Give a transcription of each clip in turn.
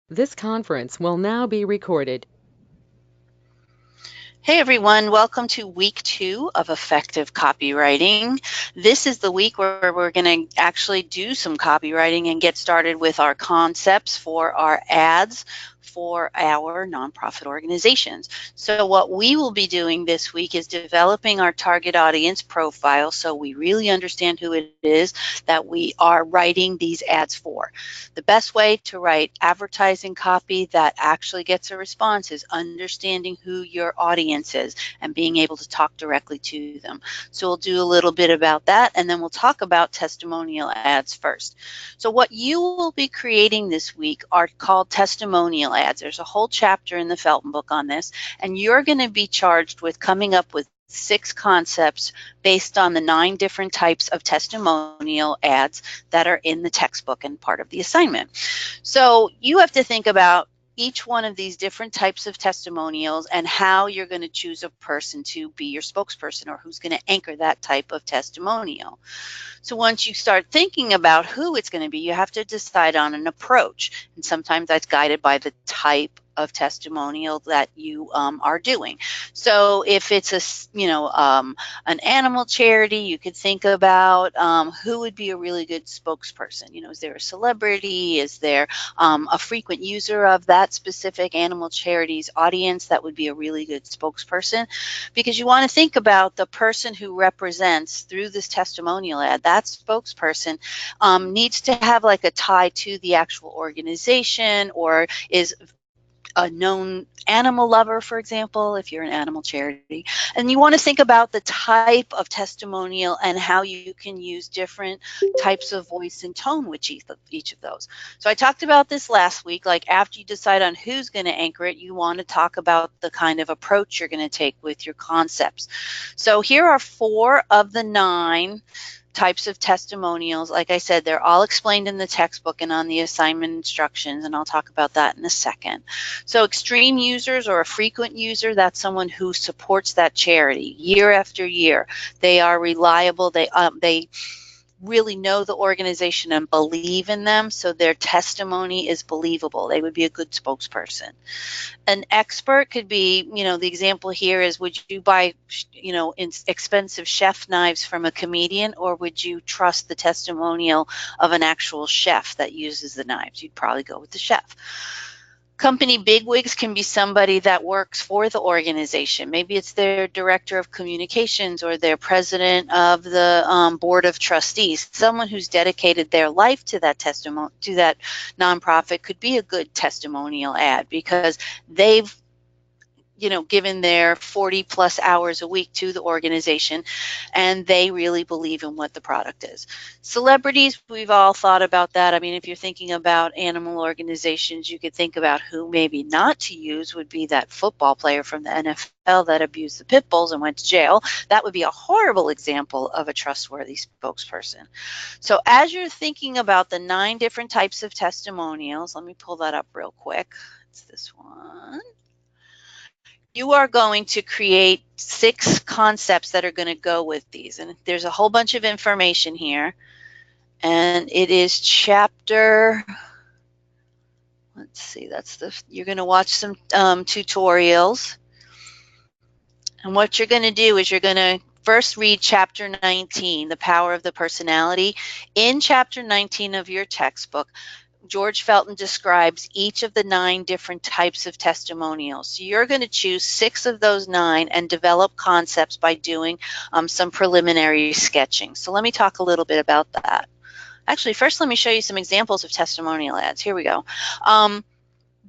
This conference will now be recorded. Hey everyone, welcome to week 2 of effective copywriting. This is the week where we're going to actually do some copywriting and get started with our concepts for our ads for our nonprofit organizations. So what we will be doing this week is developing our target audience profile so we really understand who it is that we are writing these ads for. The best way to write advertising copy that actually gets a response is understanding who your audience is and being able to talk directly to them. So we'll do a little bit about that, and then we'll talk about testimonial ads first. So what you will be creating this week are called testimonial ads. There's a whole chapter in the Felton book on this, and you're going to be charged with coming up with 6 concepts based on the 9 different types of testimonial ads that are in the textbook and part of the assignment. So you have to think about each one of these different types of testimonials and how you're going to choose a person to be your spokesperson or who's going to anchor that type of testimonial. So once you start thinking about who it's going to be, you have to decide on an approach. And sometimes that's guided by the type of testimonial that you are doing. So if it's an animal charity, you could think about who would be a really good spokesperson. Is there a celebrity? Is there a frequent user of that specific animal charity's audience that would be a really good spokesperson? Because you want to think about the person who represents through this testimonial ad. That spokesperson needs to have like a tie to the actual organization or is a known animal lover, for example, if you're an animal charity. And you want to think about the type of testimonial and how you can use different types of voice and tone with each of those. So I talked about this last week. Like after you decide on who's going to anchor it, you want to talk about the kind of approach you're going to take with your concepts. So here are 4 of the 9 types of testimonials. Like I said, they're all explained in the textbook and on the assignment instructions, and I'll talk about that in a second. So extreme users or a frequent user, that's someone who supports that charity year after year. They are reliable. They really know the organization and believe in them, so their testimony is believable. They would be a good spokesperson. An expert could be, the example here is, would you buy, expensive chef knives from a comedian, or would you trust the testimonial of an actual chef that uses the knives? You'd probably go with the chef. Company bigwigs can be somebody that works for the organization. Maybe it's their director of communications or their president of the board of trustees. Someone who's dedicated their life to that nonprofit could be a good testimonial ad because they've given their 40 plus hours a week to the organization, and they really believe in what the product is. Celebrities, we've all thought about that. I mean, if you're thinking about animal organizations, you could think about who maybe not to use would be that football player from the NFL that abused the pit bulls and went to jail. That would be a horrible example of a trustworthy spokesperson. So as you're thinking about the 9 different types of testimonials, let me pull that up real quick. It's this one. You are going to create 6 concepts that are going to go with these. And there's a whole bunch of information here. And it is chapter, let's see, you're going to watch some tutorials. And what you're going to do is you're going to first read chapter 19, The Power of the Personality. In chapter 19 of your textbook, George Felton describes each of the 9 different types of testimonials. So you're going to choose 6 of those 9 and develop concepts by doing some preliminary sketching. So let me talk a little bit about that. Actually, first let me show you some examples of testimonial ads. Here we go.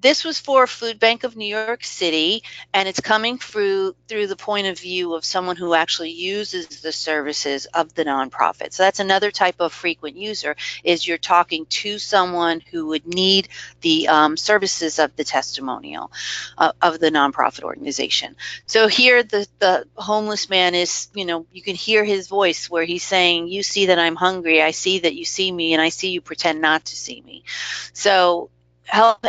This was for Food Bank of New York City, and it's coming through the point of view of someone who actually uses the services of the nonprofit. So that's another type of frequent user, is you're talking to someone who would need the services of the testimonial of the nonprofit organization. So here the homeless man is, you can hear his voice where he's saying, you see that I'm hungry, I see that you see me, and I see you pretend not to see me. So help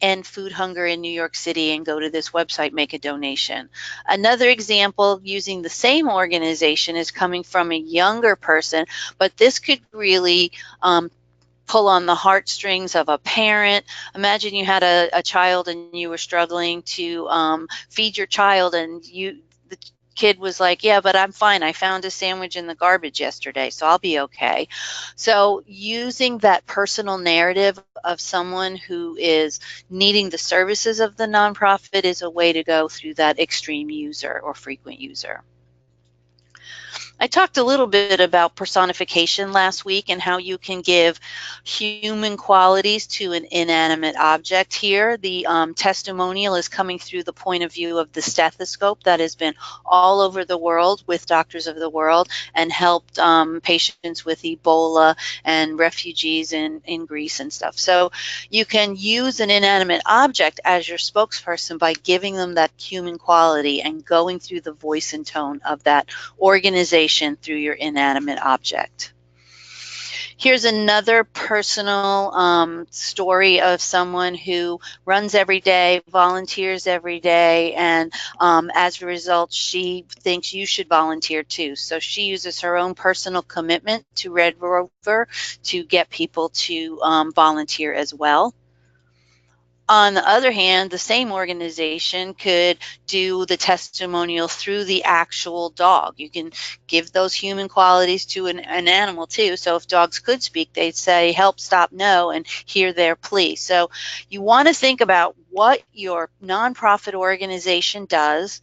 end food hunger in New York City and go to this website, make a donation. Another example using the same organization is coming from a younger person, but this could really pull on the heartstrings of a parent. Imagine you had a child and you were struggling to feed your child, and the kid was like, yeah, but I'm fine. I found a sandwich in the garbage yesterday, so I'll be okay. So using that personal narrative of someone who is needing the services of the nonprofit is a way to go through that extreme user or frequent user. I talked a little bit about personification last week and how you can give human qualities to an inanimate object. Here, the testimonial is coming through the point of view of the stethoscope that has been all over the world with Doctors of the World and helped patients with Ebola and refugees in Greece and stuff. So you can use an inanimate object as your spokesperson by giving them that human quality and going through the voice and tone of that organization through your inanimate object. Here's another personal story of someone who runs every day, volunteers every day, and as a result, she thinks you should volunteer too. So she uses her own personal commitment to Red Rover to get people to volunteer as well. On the other hand, the same organization could do the testimonial through the actual dog. You can give those human qualities to an animal too. So if dogs could speak, they'd say, help, stop, no, and hear their plea. So you want to think about what your nonprofit organization does,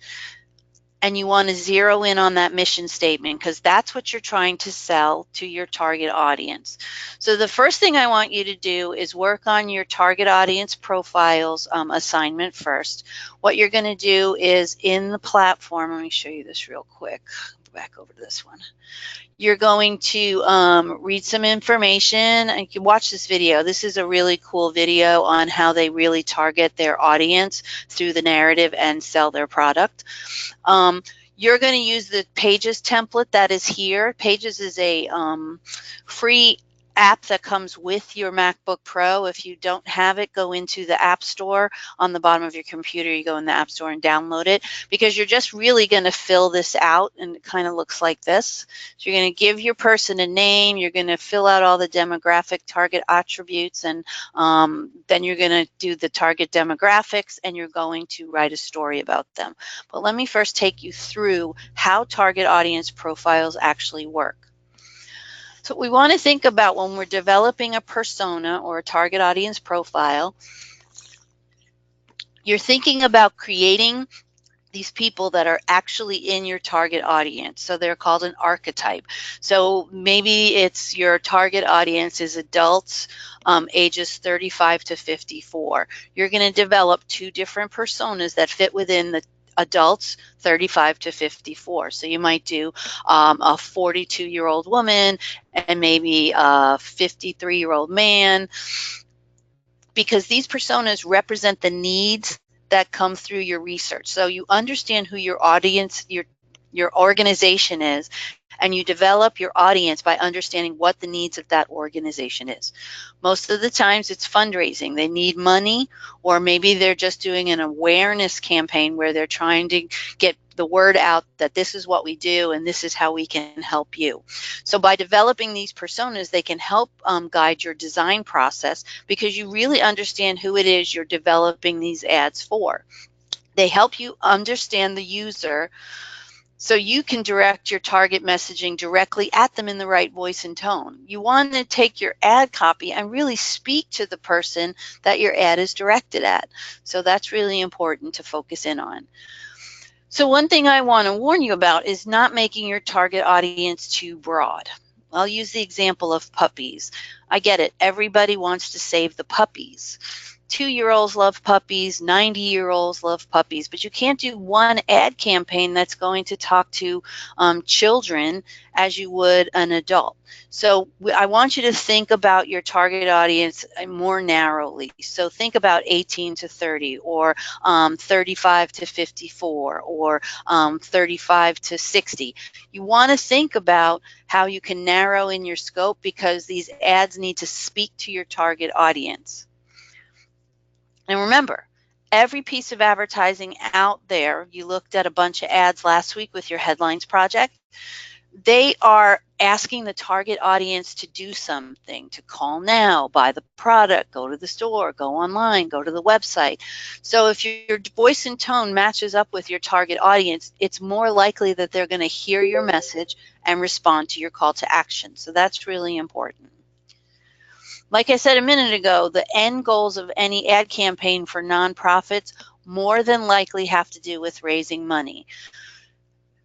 and you want to zero in on that mission statement because that's what you're trying to sell to your target audience. So the first thing I want you to do is work on your target audience profiles assignment first. What you're going to do is in the platform, let me show you this real quick. Go back over to this one. You're going to read some information, and you can watch this video. This is a really cool video on how they really target their audience through the narrative and sell their product. You're going to use the Pages template that is here. Pages is a free app that comes with your MacBook Pro. If you don't have it, go into the App Store on the bottom of your computer. You go in the App Store and download it because you're just really going to fill this out, and it kind of looks like this. So you're going to give your person a name. You're going to fill out all the demographic target attributes, and then you're going to do the target demographics, and you're going to write a story about them. But let me first take you through how target audience profiles actually work. So we want to think about when we're developing a persona or a target audience profile, you're thinking about creating these people that are actually in your target audience. So they're called an archetype. So maybe it's your target audience is adults ages 35 to 54. You're going to develop two different personas that fit within the adults 35 to 54. So you might do a 42-year-old woman and maybe a 53-year-old man, because these personas represent the needs that come through your research. So you understand who your audience, your organization is, and you develop your audience by understanding what the needs of that organization is. Most of the times it's fundraising. They need money, or maybe they're just doing an awareness campaign where they're trying to get the word out that this is what we do and this is how we can help you. So by developing these personas, they can help guide your design process because you really understand who it is you're developing these ads for. They help you understand the user so you can direct your target messaging directly at them in the right voice and tone. You want to take your ad copy and really speak to the person that your ad is directed at. So that's really important to focus in on. So one thing I want to warn you about is not making your target audience too broad. I'll use the example of puppies. I get it. Everybody wants to save the puppies. 2-year-olds love puppies, 90-year-olds love puppies, but you can't do one ad campaign that's going to talk to children as you would an adult. So I want you to think about your target audience more narrowly. So think about 18 to 30, or 35 to 54, or 35 to 60. You want to think about how you can narrow in your scope because these ads need to speak to your target audience. And remember, every piece of advertising out there, you looked at a bunch of ads last week with your headlines project, they are asking the target audience to do something, to call now, buy the product, go to the store, go online, go to the website. So if your voice and tone matches up with your target audience, it's more likely that they're going to hear your message and respond to your call to action. So that's really important. Like I said a minute ago, the end goals of any ad campaign for nonprofits more than likely have to do with raising money.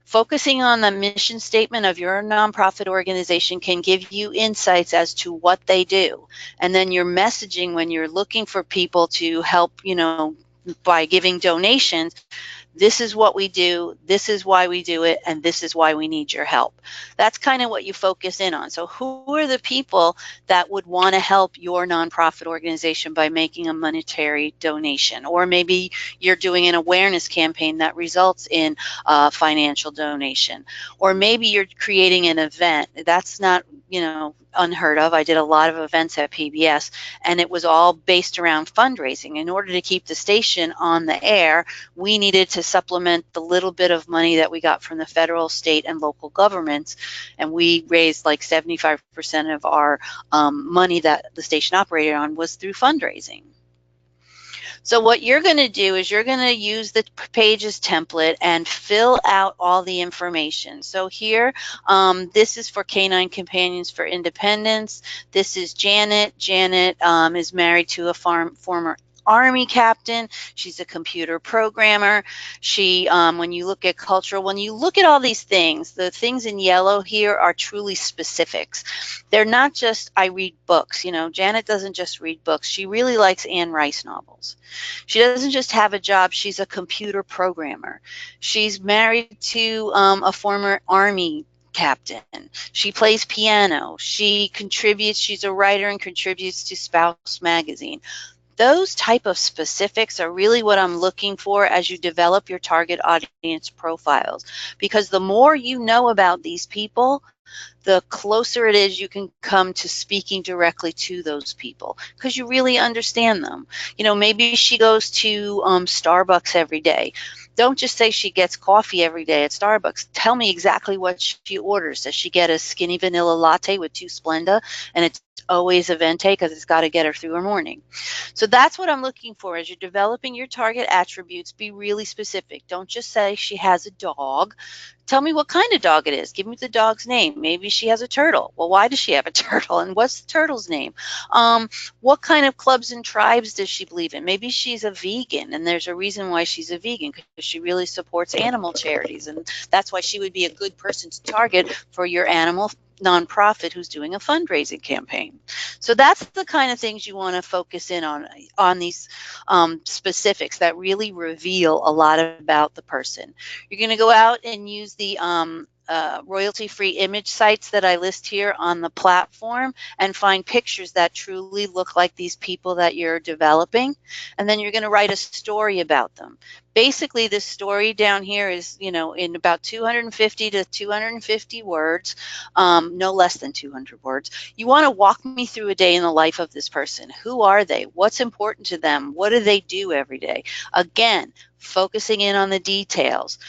Focusing on the mission statement of your nonprofit organization can give you insights as to what they do. And then your messaging when you're looking for people to help, by giving donations, this is what we do, this is why we do it, and this is why we need your help. That's kind of what you focus in on. So who are the people that would want to help your nonprofit organization by making a monetary donation? Or maybe you're doing an awareness campaign that results in a financial donation. Or maybe you're creating an event. That's not, unheard of. I did a lot of events at PBS, and it was all based around fundraising. In order to keep the station on the air, we needed to supplement the little bit of money that we got from the federal, state, and local governments. And we raised like 75% of our money that the station operated on was through fundraising. So what you're going to do is you're going to use the Pages template and fill out all the information. So here, this is for Canine Companions for Independence. This is Janet. Janet is married to a former Army captain. She's a computer programmer. She, when you look at cultural, when you look at all these things, the things in yellow here are truly specifics. They're not just, I read books. Janet doesn't just read books. She really likes Anne Rice novels. She doesn't just have a job. She's a computer programmer. She's married to a former Army captain. She plays piano. She contributes. She's a writer and contributes to Spouse magazine. Those type of specifics are really what I'm looking for as you develop your target audience profiles, because the more you know about these people, the closer it is you can come to speaking directly to those people because you really understand them. Maybe she goes to Starbucks every day. Don't just say she gets coffee every day at Starbucks. Tell me exactly what she orders. Does she get a skinny vanilla latte with 2 Splenda, and it's always a venti because it's got to get her through her morning? So that's what I'm looking for as you're developing your target attributes. Be really specific. Don't just say she has a dog. Tell me what kind of dog it is. Give me the dog's name. Maybe she has a turtle. Well, why does she have a turtle? And what's the turtle's name? What kind of clubs and tribes does she believe in? Maybe she's a vegan, and there's a reason why she's a vegan, because she really supports animal charities. And that's why she would be a good person to target for your animal nonprofit who's doing a fundraising campaign. So that's the kind of things you want to focus in on these specifics that really reveal a lot about the person. You're going to go out and use the royalty-free image sites that I list here on the platform and find pictures that truly look like these people that you're developing. And then you're going to write a story about them. Basically, this story down here is, in about 250 to 250 words, no less than 200 words. You want to walk me through a day in the life of this person. Who are they? What's important to them? What do they do every day? Again, focusing in on the details.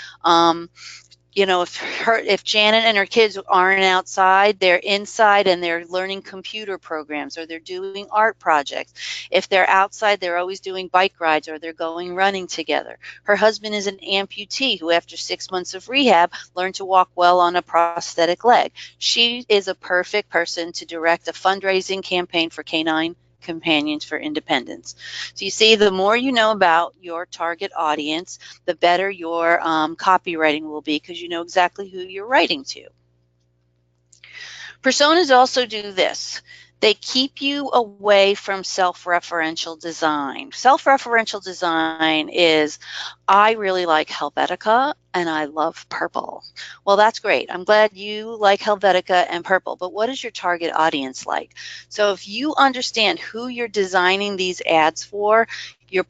If Janet and her kids aren't outside, they're inside and they're learning computer programs, or they're doing art projects. If they're outside, they're always doing bike rides, or they're going running together. Her husband is an amputee who, after 6 months of rehab, learned to walk well on a prosthetic leg. She is a perfect person to direct a fundraising campaign for Canine Companions for Independence. So you see, the more you know about your target audience, the better your copywriting will be, because you know exactly who you're writing to. Personas also do this. They keep you away from self-referential design. Self-referential design is, I really like Helvetica and I love purple. Well, that's great. I'm glad you like Helvetica and purple, but what is your target audience like? So if you understand who you're designing these ads for, you're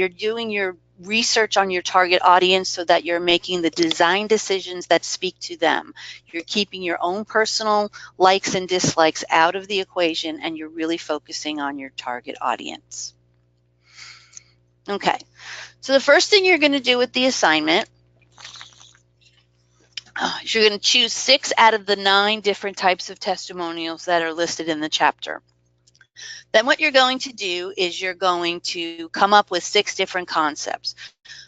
doing your research on your target audience so that you're making the design decisions that speak to them. You're keeping your own personal likes and dislikes out of the equation, and you're really focusing on your target audience. Okay, so the first thing you're going to do with the assignment You're going to choose 6 out of the 9 different types of testimonials that are listed in the chapter. Then what you're going to do is you're going to come up with 6 different concepts.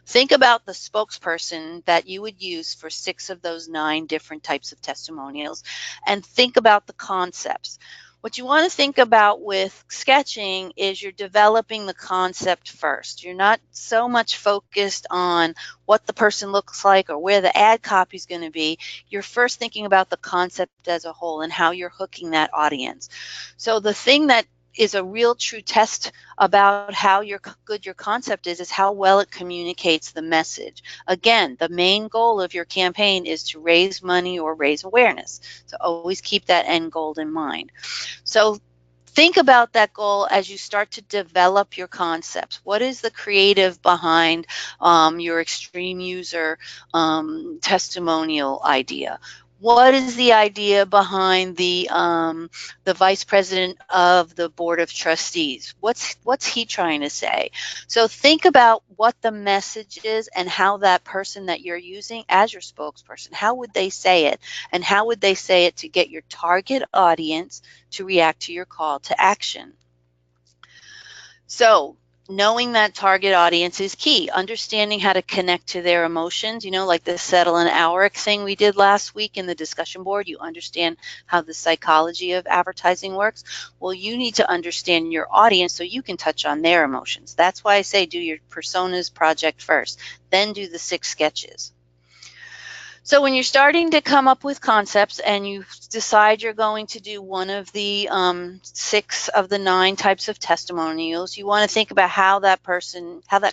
Think about the spokesperson that you would use for 6 of those 9 different types of testimonials, and think about the concepts. What you want to think about with sketching is you're developing the concept first. You're not so much focused on what the person looks like or where the ad copy is going to be. You're first thinking about the concept as a whole and how you're hooking that audience. So the thing that is a real true test about how good your concept is how well it communicates the message. Again, the main goal of your campaign is to raise money or raise awareness. So always keep that end goal in mind. So think about that goal as you start to develop your concepts. What is the creative behind your extreme user testimonial idea? What is the idea behind the vice president of the board of trustees? What's he trying to say? So think about what the message is and how that person that you're using as your spokesperson, how would they say it? And how would they say it to get your target audience to react to your call to action? So knowing that target audience is key. Understanding how to connect to their emotions, like the settle an hour thing we did last week in the discussion board. You understand how the psychology of advertising works. Well, you need to understand your audience so you can touch on their emotions. That's why I say do your personas project first, then do the 6 sketches. So when you're starting to come up with concepts and you decide you're going to do one of the 6 of the 9 types of testimonials, you want to think about how that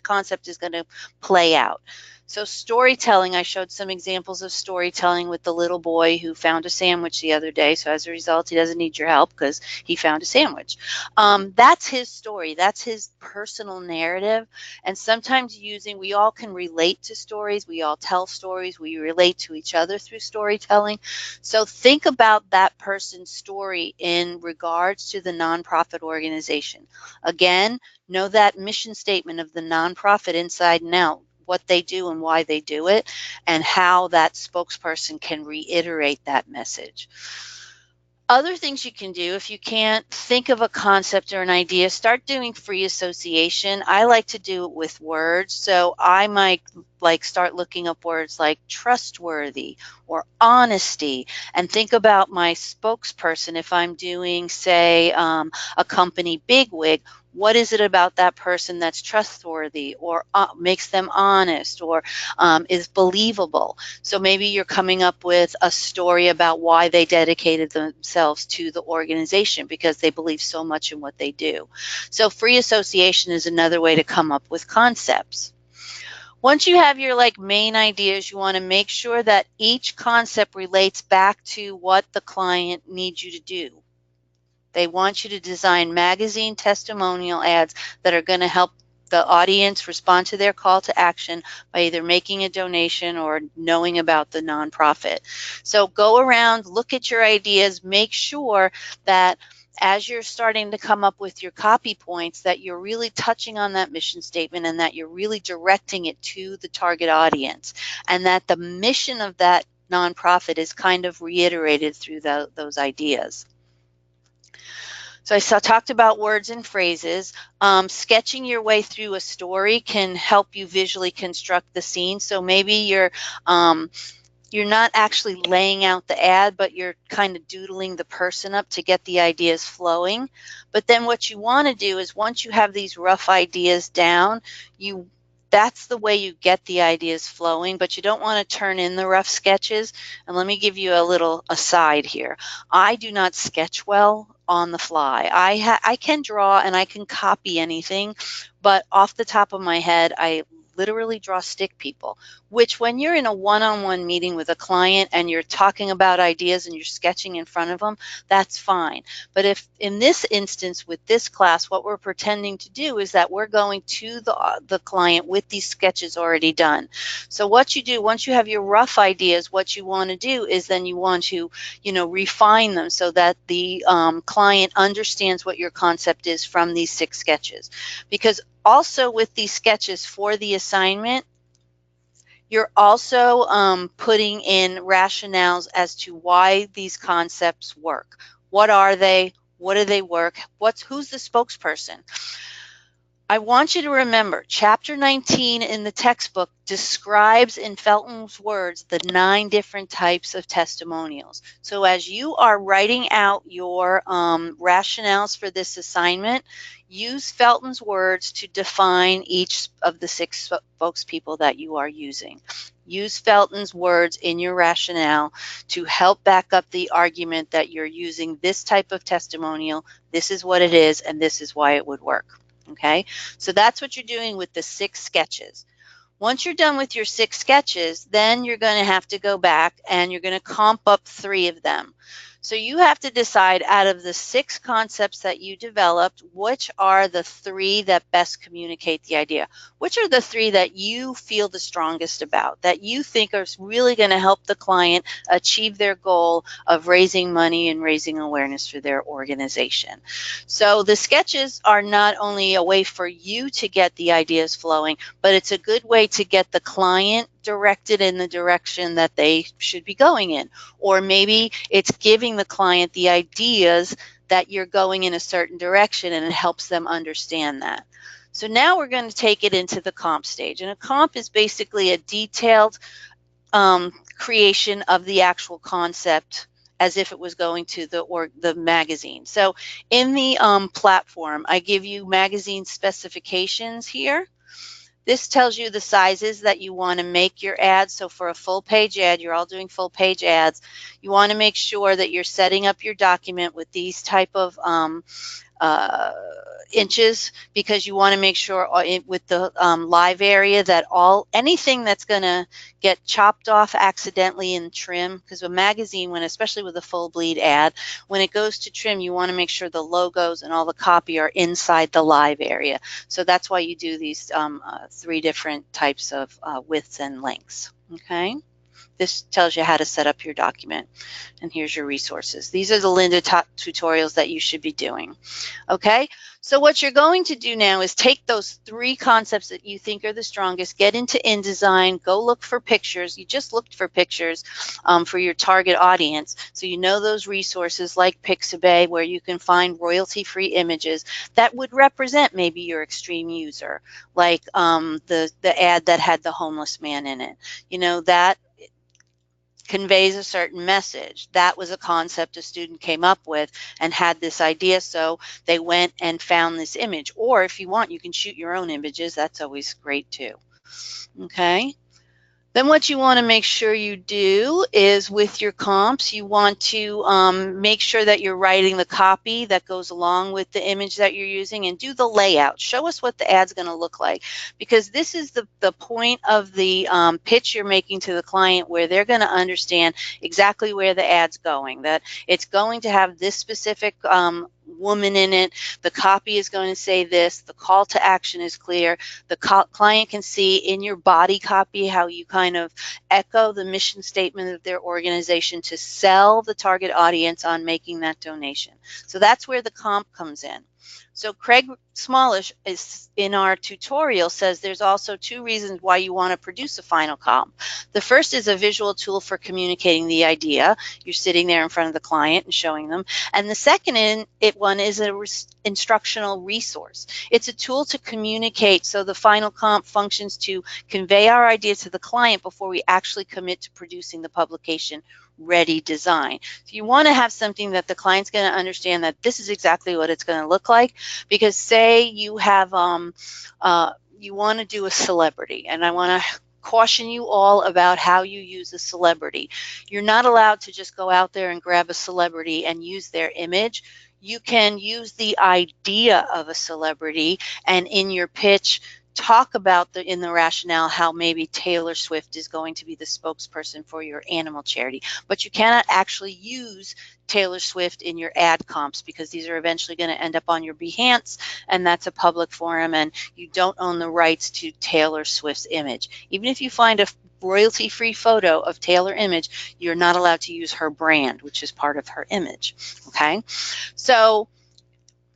concept is going to play out. So storytelling, I showed some examples of storytelling with the little boy who found a sandwich the other day. So as a result, he doesn't need your help because he found a sandwich. That's his story. That's his personal narrative. And sometimes we all can relate to stories. We all tell stories. We relate to each other through storytelling. So think about that person's story in regards to the nonprofit organization. Again, know that mission statement of the nonprofit inside and out, what they do and why they do it, and how that spokesperson can reiterate that message. Other things you can do, if you can't think of a concept or an idea, start doing free association. I like to do it with words. So I might start looking up words like trustworthy or honesty and think about my spokesperson. If I'm doing, say, a company bigwig, what is it about that person that's trustworthy or makes them honest or is believable? So maybe you're coming up with a story about why they dedicated themselves to the organization because they believe so much in what they do. So free association is another way to come up with concepts. Once you have your main ideas, you want to make sure that each concept relates back to what the client needs you to do. They want you to design magazine testimonial ads that are going to help the audience respond to their call to action by either making a donation or knowing about the nonprofit. So go around, look at your ideas, make sure that as you're starting to come up with your copy points that you're really touching on that mission statement and that you're really directing it to the target audience and that the mission of that nonprofit is kind of reiterated through those ideas. So I talked about words and phrases. Sketching your way through a story can help you visually construct the scene. So maybe you're not actually laying out the ad, but you're kind of doodling the person up to get the ideas flowing. But then what you want to do is once you have these rough ideas down, that's the way you get the ideas flowing, but you don't want to turn in the rough sketches. And let me give you a little aside here. I do not sketch well on the fly. I can draw and I can copy anything, but off the top of my head, I literally draw stick people, which when you're in a one-on-one meeting with a client and you're talking about ideas and you're sketching in front of them, that's fine. But if in this instance with this class, what we're pretending to do is that we're going to the client with these sketches already done. So what you do, once you have your rough ideas, what you want to do is then you want to, refine them so that the client understands what your concept is from these 6 sketches. Because also with these sketches for the assignment, You're also putting in rationales as to why these concepts work. What are they? What do they work? Who's the spokesperson? I want you to remember, chapter 19 in the textbook describes in Felton's words the 9 different types of testimonials. So as you are writing out your rationales for this assignment, use Felton's words to define each of the 6 spokespeople that you are using. Use Felton's words in your rationale to help back up the argument that you're using this type of testimonial, this is what it is, and this is why it would work. Okay, so that's what you're doing with the 6 sketches. Once you're done with your 6 sketches, then you're going to have to go back and you're going to comp up 3 of them. So you have to decide out of the 6 concepts that you developed, which are the 3 that best communicate the idea? Which are the 3 that you feel the strongest about, that you think are really going to help the client achieve their goal of raising money and raising awareness for their organization? So the sketches are not only a way for you to get the ideas flowing, but it's a good way to get the client directed in the direction that they should be going in. Or maybe it's giving the client the ideas that you're going in a certain direction, and it helps them understand that. So now we're going to take it into the comp stage. And a comp is basically a detailed creation of the actual concept as if it was going to the magazine. So in the platform, I give you magazine specifications here. This tells you the sizes that you want to make your ads. So for a full page ad, you're all doing full page ads. You want to make sure that you're setting up your document with these type of inches, because you want to make sure with the live area that anything that's going to get chopped off accidentally in trim, because a magazine, especially with a full bleed ad, when it goes to trim, you want to make sure the logos and all the copy are inside the live area. So that's why you do these 3 different types of widths and lengths. Okay. This tells you how to set up your document. And here's your resources. These are the Linda tutorials that you should be doing. Okay, so what you're going to do now is take those 3 concepts that you think are the strongest, get into InDesign, go look for pictures. You just looked for pictures for your target audience. So you know those resources like Pixabay, where you can find royalty-free images that would represent maybe your extreme user, like the ad that had the homeless man in it. You know, that conveys a certain message. That was a concept a student came up with and had this idea, so they went and found this image. Or if you want, you can shoot your own images. That's always great too. Okay. Then what you want to make sure you do is with your comps, you want to make sure that you're writing the copy that goes along with the image that you're using, and do the layout. Show us what the ad's going to look like, because this is the point of the pitch you're making to the client, where they're going to understand exactly where the ad's going, that it's going to have this specific woman in it. The copy is going to say this. The call to action is clear. The client can see in your body copy how you kind of echo the mission statement of their organization to sell the target audience on making that donation. So that's where the comp comes in. So Craig Smallish is in our tutorial says there's also 2 reasons why you want to produce a final comp. The first is a visual tool for communicating the idea. You're sitting there in front of the client and showing them. And the second one is an instructional resource. It's a tool to communicate, so the final comp functions to convey our idea to the client before we actually commit to producing the publication ready design. So you want to have something that the client's going to understand that this is exactly what it's going to look like, because say you have you want to do a celebrity, and I want to caution you all about how you use a celebrity. You're not allowed to just go out there and grab a celebrity and use their image. You can use the idea of a celebrity, and in your pitch talk about in the rationale how maybe Taylor Swift is going to be the spokesperson for your animal charity, but you cannot actually use Taylor Swift in your ad comps, because these are eventually going to end up on your Behance, and that's a public forum, and you don't own the rights to Taylor Swift's image. Even if you find a royalty-free photo of Taylor image, you're not allowed to use her brand, which is part of her image. Okay, so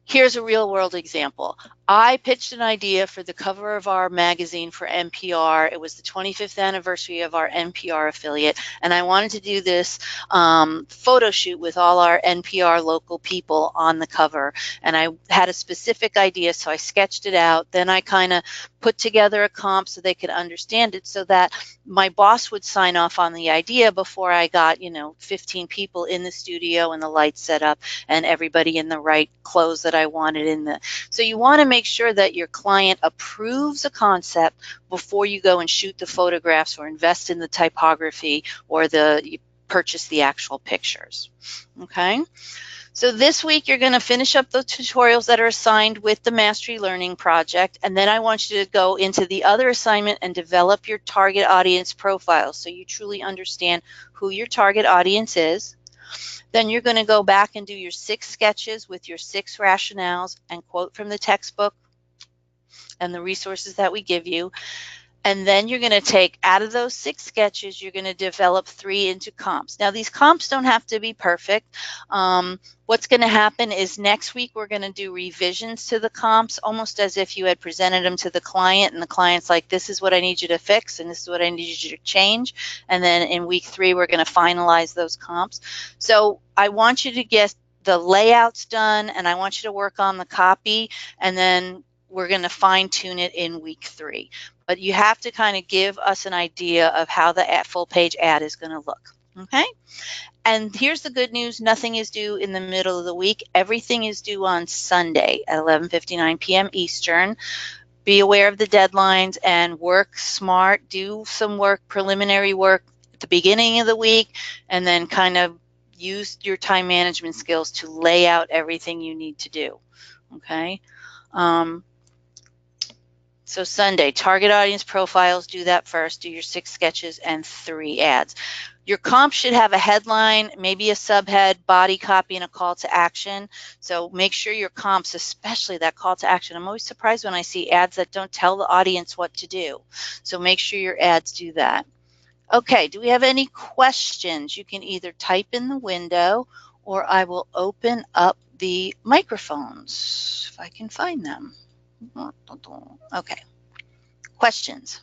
here's a real world example. I pitched an idea for the cover of our magazine for NPR. It was the 25th anniversary of our NPR affiliate, and I wanted to do this photo shoot with all our NPR local people on the cover. And I had a specific idea, so I sketched it out. Then I kind of put together a comp so they could understand it, so that my boss would sign off on the idea before I got, 15 people in the studio and the lights set up and everybody in the right clothes that I wanted in the. So you want to make sure that your client approves a concept before you go and shoot the photographs or invest in the typography or you purchase the actual pictures. Okay. So this week you're going to finish up the tutorials that are assigned with the Mastery Learning Project, and then I want you to go into the other assignment and develop your target audience profile so you truly understand who your target audience is. Then you're going to go back and do your 6 sketches with your 6 rationales and quote from the textbook and the resources that we give you. And then you're going to take, out of those 6 sketches, you're going to develop 3 into comps. Now, these comps don't have to be perfect. What's going to happen is next week we're going to do revisions to the comps, almost as if you had presented them to the client, and the client's like, this is what I need you to fix, and this is what I need you to change. And then in week 3, we're going to finalize those comps. So I want you to get the layouts done, and I want you to work on the copy, and then we're going to fine tune it in week 3. But you have to kind of give us an idea of how the full page ad is going to look. Okay. And here's the good news. Nothing is due in the middle of the week. Everything is due on Sunday at 11:59 p.m. Eastern. Be aware of the deadlines and work smart. Do some work, preliminary work at the beginning of the week, and then kind of use your time management skills to lay out everything you need to do. Okay. So Sunday, target audience profiles, do that first. Do your 6 sketches and 3 ads. Your comp should have a headline, maybe a subhead, body copy, and a call to action. So make sure your comps, especially that call to action. I'm always surprised when I see ads that don't tell the audience what to do. So make sure your ads do that. Okay, do we have any questions? You can either type in the window or I will open up the microphones if I can find them. Okay. Questions?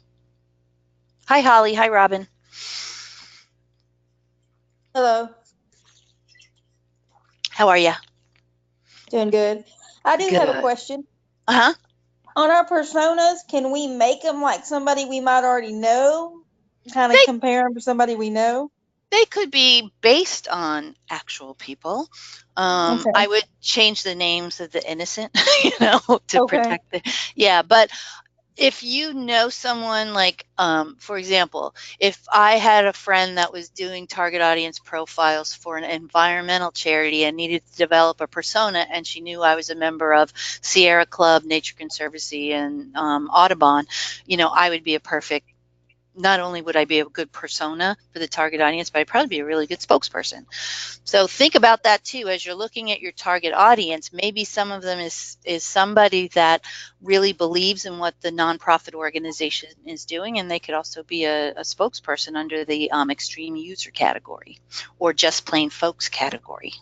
Hi, Holly. Hi, Robin. Hello. How are you? Doing good. I do have a question. Uh-huh. On our personas, can we make them like somebody we might already know? Kind of compare them to somebody we know? They could be based on actual people. Okay. I would change the names of the innocent, to protect the. Yeah, but if you know someone like, for example, if I had a friend that was doing target audience profiles for an environmental charity and needed to develop a persona, and she knew I was a member of Sierra Club, Nature Conservancy, and Audubon, I would be a perfect. Not only would I be a good persona for the target audience, but I'd probably be a really good spokesperson. So think about that too as you're looking at your target audience. Maybe some of them is somebody that really believes in what the nonprofit organization is doing, and they could also be a spokesperson under the extreme user category or just plain folks category.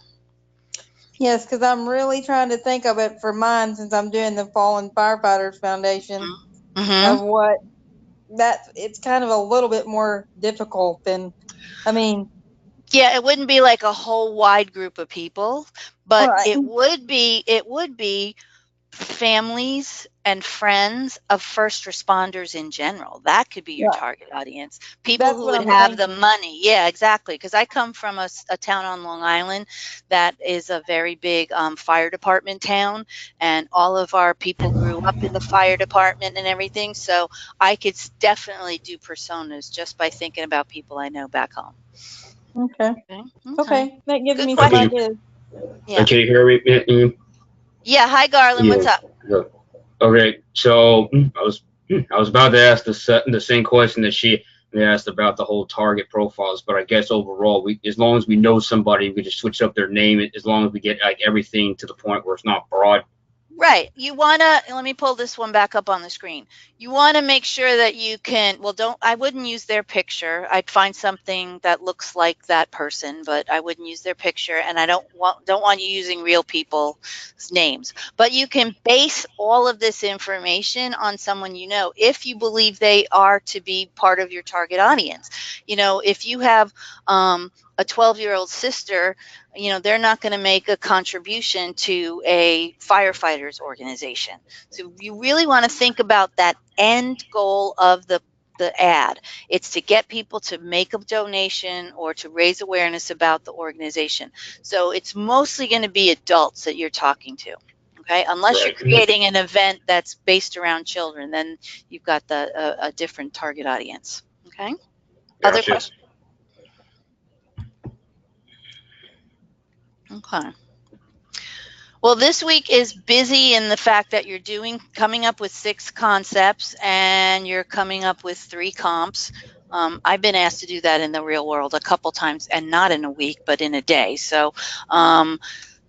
Yes, because I'm really trying to think of it for mine since I'm doing the Fallen Firefighters Foundation of what it's kind of a little bit more difficult than, yeah, it wouldn't be like a whole wide group of people, but it would be families and friends of first responders in general. That could be your target audience. People who would have the money. Yeah, exactly. Because I come from a town on Long Island that is a very big fire department town, and all of our people grew up in the fire department and everything. So I could definitely do personas just by thinking about people I know back home. Okay. That gives me some ideas. Yeah. Can you hear me? Yeah. Hi, Garland. What's up? Okay. So I was about to ask the same question that she asked about the whole target profiles, but I guess overall, as long as we know somebody, we just switch up their name. As long as we get like everything to the point where it's not broad. Right. You want to, let me pull this one back up on the screen. You want to make sure that you can, well, I wouldn't use their picture. I'd find something that looks like that person, but I wouldn't use their picture. And I don't want you using real people's names. But you can base all of this information on someone you know, if you believe they are to be part of your target audience. You know, if you have a 12-year-old sister, you know, they're not going to make a contribution to a firefighters organization. So you really want to think about that end goal of the ad. It's to get people to make a donation or to raise awareness about the organization. So it's mostly going to be adults that you're talking to. Okay, unless you're creating an event that's based around children, then you've got a different target audience. Okay. Other Gotcha. questions? Okay. Well, this week is busy in the fact that you're coming up with 6 concepts and you're coming up with 3 comps. I've been asked to do that in the real world a couple times, and not in a week, but in a day. So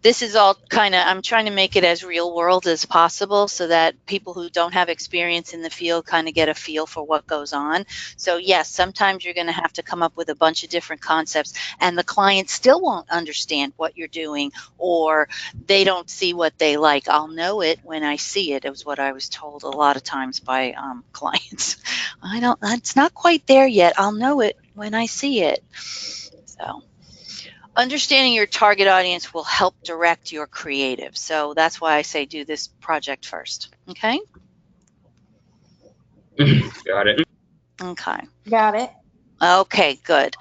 this is all I'm trying to make it as real world as possible so that people who don't have experience in the field kind of get a feel for what goes on. So yes, sometimes you're going to have to come up with a bunch of different concepts and the client still won't understand what you're doing, or they don't see what they like. I'll know it when I see it, is what I was told a lot of times by clients. It's not quite there yet. I'll know it when I see it. So understanding your target audience will help direct your creative. So that's why I say do this project first. Okay? Got it. Okay. Got it. Okay, good.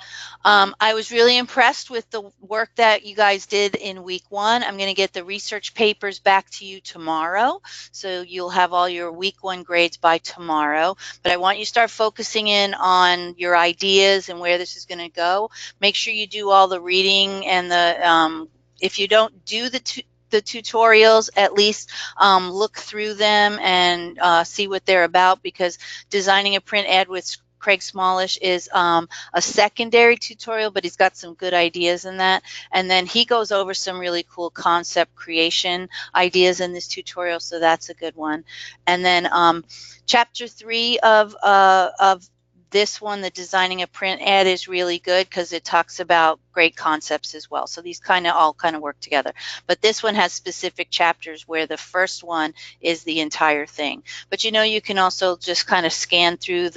I was really impressed with the work that you guys did in week 1. I'm going to get the research papers back to you tomorrow. So you'll have all your week 1 grades by tomorrow. But I want you to start focusing in on your ideas and where this is going to go. Make sure you do all the reading and if you don't do the tutorials, at least look through them and see what they're about, because designing a print ad with Craig Smallish is a secondary tutorial, but he's got some good ideas in that. And then he goes over some really cool concept creation ideas in this tutorial, so that's a good one. And then chapter 3 of this one, the designing a print ad, is really good because it talks about great concepts as well. So these all work together. But this one has specific chapters where the first one is the entire thing. But you can also just kind of scan through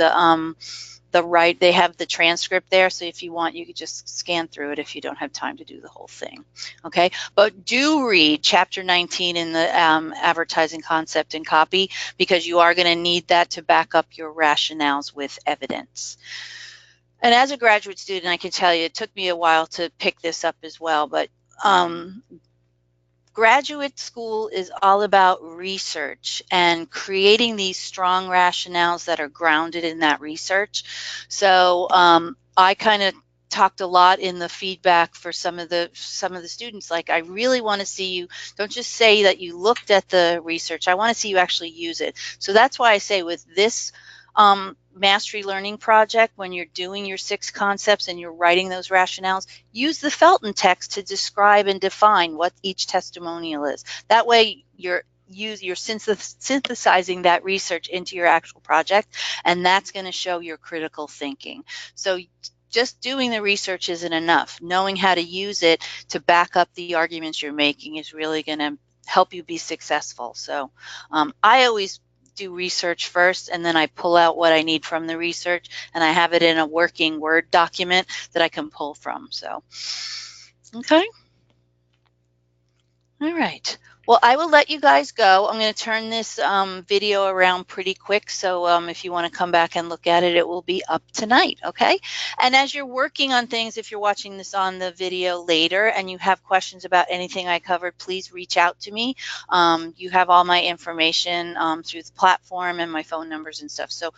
they have the transcript there, so if you want, you could just scan through it if you don't have time to do the whole thing. Okay, but do read chapter 19 in the advertising concept and copy, because you are going to need that to back up your rationales with evidence. And as a graduate student, I can tell you it took me a while to pick this up as well, but graduate school is all about research and creating these strong rationales that are grounded in that research. So I kind of talked a lot in the feedback for some of the students, like, I really want to see you, don't just say that you looked at the research, I want to see you actually use it. So that's why I say with this mastery learning project, when you're doing your 6 concepts and you're writing those rationales, use the Felton text to describe and define what each testimonial is. That way you're synthesizing that research into your actual project, and that's going to show your critical thinking. So just doing the research isn't enough. Knowing how to use it to back up the arguments you're making is really going to help you be successful. So I always do research first, and then I pull out what I need from the research, and I have it in a working Word document that I can pull from. So, okay. All right. Well, I will let you guys go. I'm going to turn this video around pretty quick, so if you want to come back and look at it, it will be up tonight, okay? And as you're working on things, if you're watching this on the video later and you have questions about anything I covered, please reach out to me. You have all my information through the platform and my phone numbers and stuff, so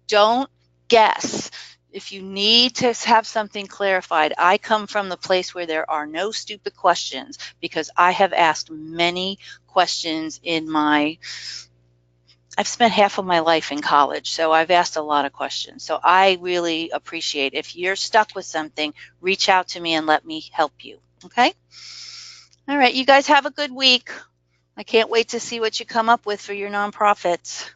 don't guess. If you need to have something clarified, I come from the place where there are no stupid questions, because I have asked many questions I've spent half of my life in college, so I've asked a lot of questions. So I really appreciate, if you're stuck with something, reach out to me and let me help you, okay? All right, you guys have a good week. I can't wait to see what you come up with for your nonprofits.